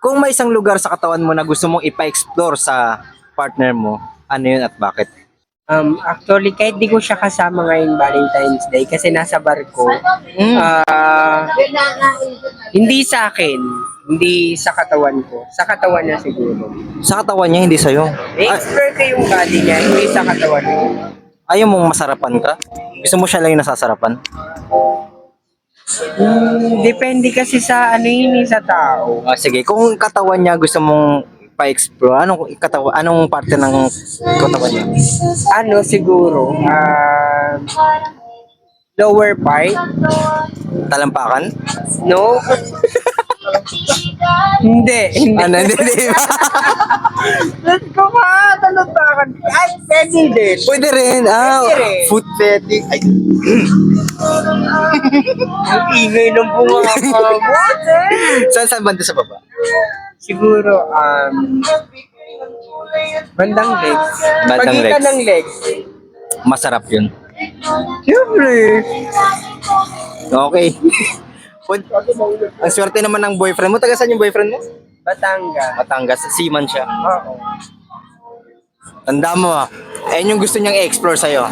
Kung may isang lugar sa katawan mo na gusto mong ipa-explore sa partner mo, ano yun at bakit? Actually, kahit di ko siya kasama ngayong Valentine's Day kasi nasa barko, hindi sa akin, hindi sa katawan ko. Sa katawan niya siguro. Sa katawan niya, hindi sa'yo. I-explore ko yung body niya, hindi sa katawan ko. Ayaw mong masarapan ka? Gusto mo siya lang yung nasasarapan? Depende kasi sa ano yun sa tao. Sige, kung katawan niya gusto mong pa-explore, anong parte ng katawan niya? Ano siguro, lower part? Talampakan? No? hindi. Ano, hindi ba? Let's go ka! Talampakan. Ay, pwede din. Pwede rin. Pwede rin. Foot fetish. Ay, Ang ingay ng bunga ka. saan banda sa baba? Siguro, bandang legs. Bandang Pagitan legs. ng legs. Masarap yun. Siyempre. Okay. Ang swerte naman ng boyfriend mo. Taga saan yung boyfriend mo? Batangas. Batangas. Seaman siya. Oo. Tanda mo, ayun yung gusto niyang i-explore sa'yo.